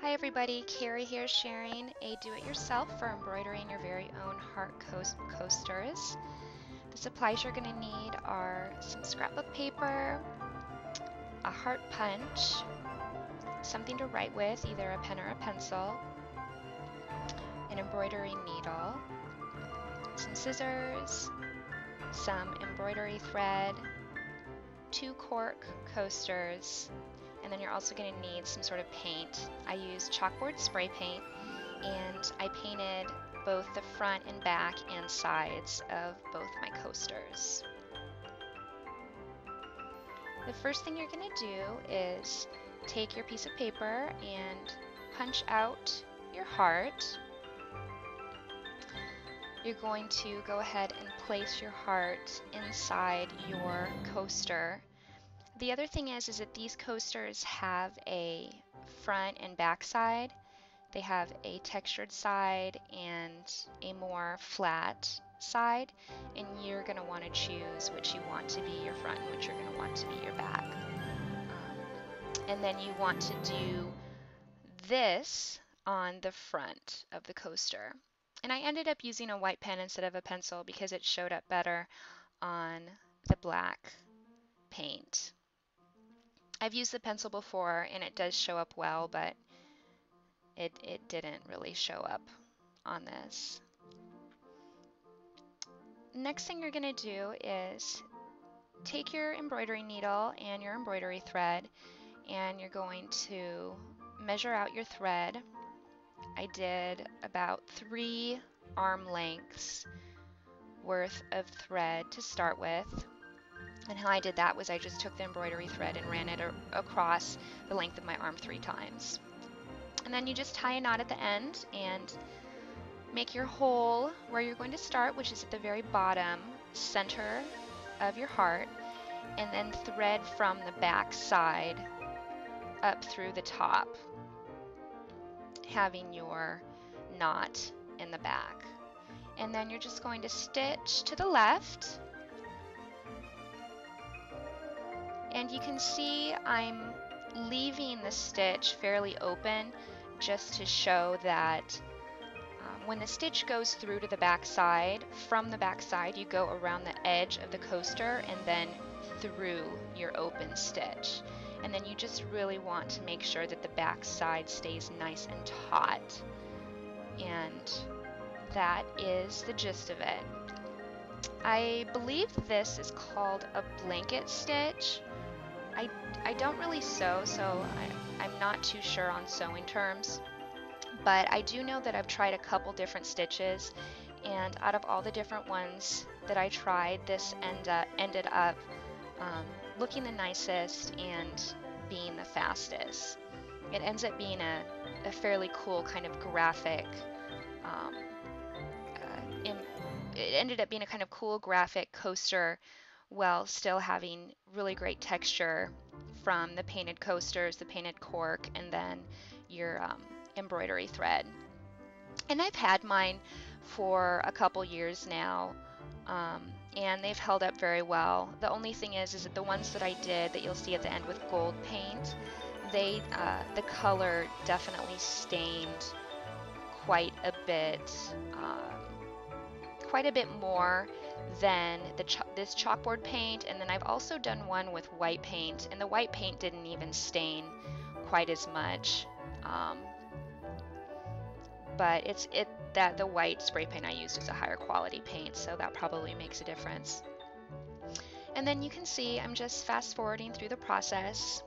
Hi everybody, Carrie here sharing a do-it-yourself for embroidering your very own heart coasters. The supplies you're going to need are some scrapbook paper, a heart punch, something to write with, either a pen or a pencil, an embroidery needle, some scissors, some embroidery thread, 2 cork coasters, and then you're also going to need some sort of paint. I used chalkboard spray paint, and I painted both the front and back and sides of both my coasters. The first thing you're going to do is take your piece of paper and punch out your heart. You're going to go ahead and place your heart inside your coaster. The other thing is that these coasters have a front and back side. They have a textured side and a more flat side, and you're going to want to choose which you want to be your front and which you're going to want to be your back. And then you want to do this on the front of the coaster. And I ended up using a white pen instead of a pencil because it showed up better on the black paint. I've used the pencil before and it does show up well, but it didn't really show up on this. Next thing you're going to do is take your embroidery needle and your embroidery thread, and you're going to measure out your thread. I did about 3 arm lengths worth of thread to start with. And how I did that was I just took the embroidery thread and ran it across the length of my arm 3 times. And then you just tie a knot at the end and make your hole where you're going to start, which is at the very bottom center of your heart, and then thread from the back side up through the top, having your knot in the back. And then you're just going to stitch to the left. And you can see I'm leaving the stitch fairly open just to show that when the stitch goes through to the back side, from the back side you go around the edge of the coaster and then through your open stitch. And then you just really want to make sure that the back side stays nice and taut. And that is the gist of it. I believe this is called a blanket stitch. I don't really sew, so I'm not too sure on sewing terms, but I do know that I've tried a couple different stitches, and out of all the different ones that I tried, this ended up looking the nicest and being the fastest. It ends up being a fairly cool kind of graphic, it ended up being a kind of cool graphic coaster while still having really great texture from the painted coasters, the painted cork, and then your embroidery thread. And I've had mine for a couple years now, and they've held up very well. The only thing is that the ones that I did that you'll see at the end with gold paint, the color definitely stained quite a bit more than this chalkboard paint. And then I've also done one with white paint, and the white paint didn't even stain quite as much. But the white spray paint I used is a higher quality paint, so that probably makes a difference. And then you can see I'm just fast forwarding through the process.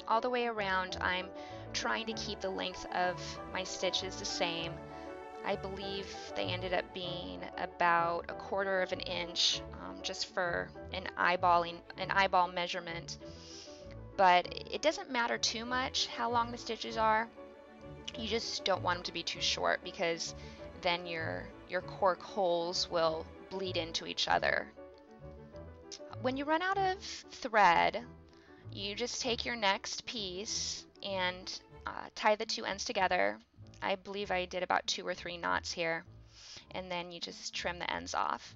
All the way around, I'm trying to keep the length of my stitches the same. I believe they ended up being about 1/4 of an inch, just for an eyeball measurement. But it doesn't matter too much how long the stitches are. You just don't want them to be too short, because then your cork holes will bleed into each other. When you run out of thread, you just take your next piece and tie the 2 ends together. I believe I did about 2 or 3 knots here, and then you just trim the ends off.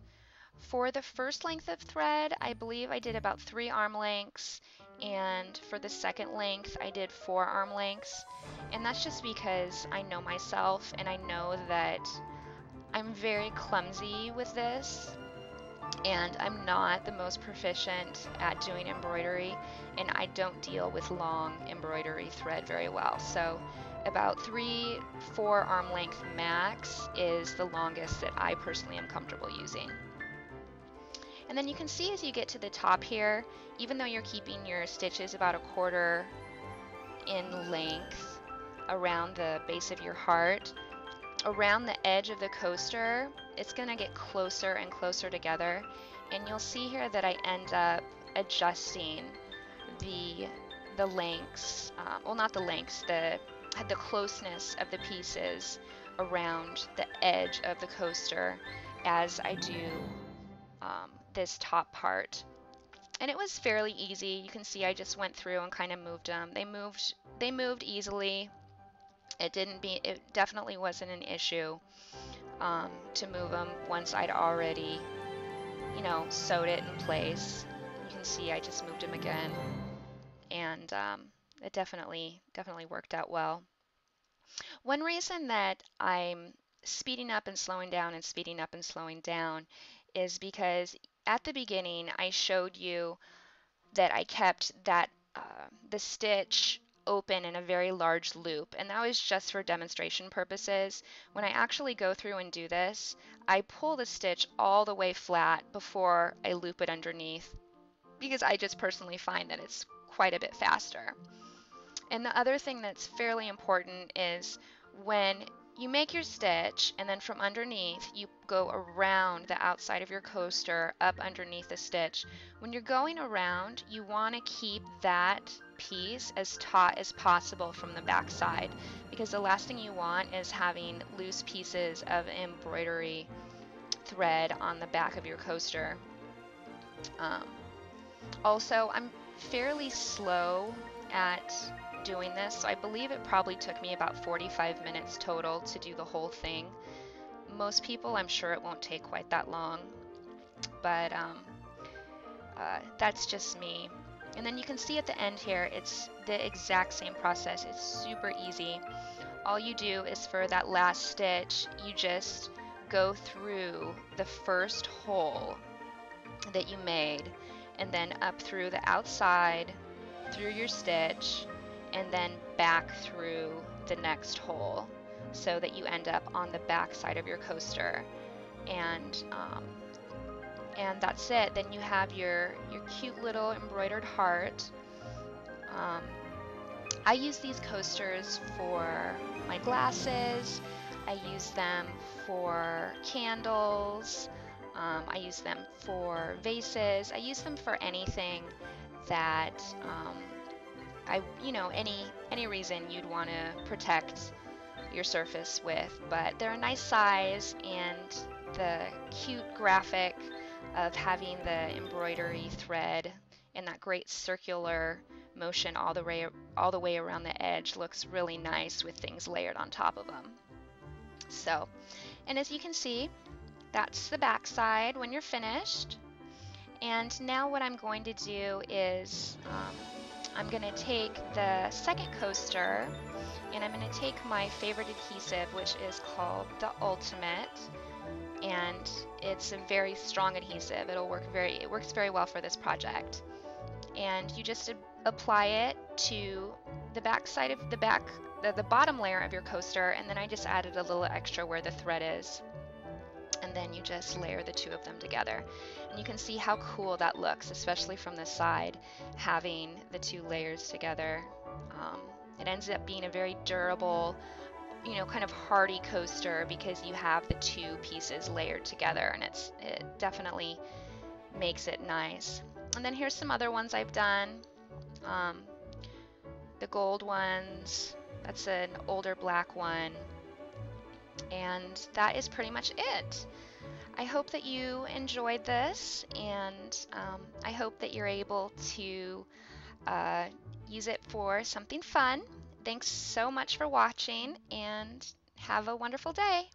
For the first length of thread, I believe I did about 3 arm lengths, And for the second length, I did 4 arm lengths. And that's just because I know myself and I know that I'm very clumsy with this, and I'm not the most proficient at doing embroidery, and I don't deal with long embroidery thread very well. So about 3-4 arm length max is the longest that I personally am comfortable using. And then you can see as you get to the top here, even though you're keeping your stitches about 1/4 in length around the base of your heart, around the edge of the coaster, it's going to get closer and closer together. And you'll see here that I end up adjusting the lengths, well, not the lengths, the closeness of the pieces around the edge of the coaster as I do this top part. And it was fairly easy. You can see I just went through and kind of moved them. They moved easily. It definitely wasn't an issue to move them once I'd already, sewed it in place. You can see I just moved them again, and it definitely worked out well. One reason that I'm speeding up and slowing down and speeding up and slowing down is because at the beginning I showed you that I kept the stitch open in a very large loop, and that was just for demonstration purposes. When I actually go through and do this, I pull the stitch all the way flat before I loop it underneath, because I just personally find that it's quite a bit faster. And the other thing that's fairly important is when you make your stitch and then from underneath you go around the outside of your coaster up underneath the stitch. When you're going around, you want to keep that piece as taut as possible from the back side, because the last thing you want is having loose pieces of embroidery thread on the back of your coaster. Also, I'm fairly slow at doing this, so I believe it probably took me about 45 minutes total to do the whole thing. Most people, I'm sure it won't take quite that long, but that's just me. And then you can see at the end here, it's the exact same process. It's super easy. All you do is for that last stitch, you just go through the first hole that you made, and then up through the outside, through your stitch, and then back through the next hole, so that you end up on the back side of your coaster. And that's it. Then you have your cute little embroidered heart. I use these coasters for my glasses. I use them for candles. I use them for vases. I use them for anything that any reason you'd want to protect your surface with. But they're a nice size, and the cute graphic of having the embroidery thread and that great circular motion all the way around the edge looks really nice with things layered on top of them. So, and as you can see, that's the back side when you're finished. And now what I'm going to do is I'm going to take the second coaster, and I'm going to take my favorite adhesive, which is called the Ultimate, and it's a very strong adhesive. It works very well for this project. And you just apply it to the back side of the bottom layer of your coaster, and then I just added a little extra where the thread is. And then you just layer the two of them together. And you can see how cool that looks, especially from the side, having the two layers together. It ends up being a very durable, kind of hardy coaster because you have the two pieces layered together, and it definitely makes it nice. And then here's some other ones I've done. The gold ones, that's an older black one. And that is pretty much it. I hope that you enjoyed this, and I hope that you're able to use it for something fun. Thanks so much for watching, and have a wonderful day.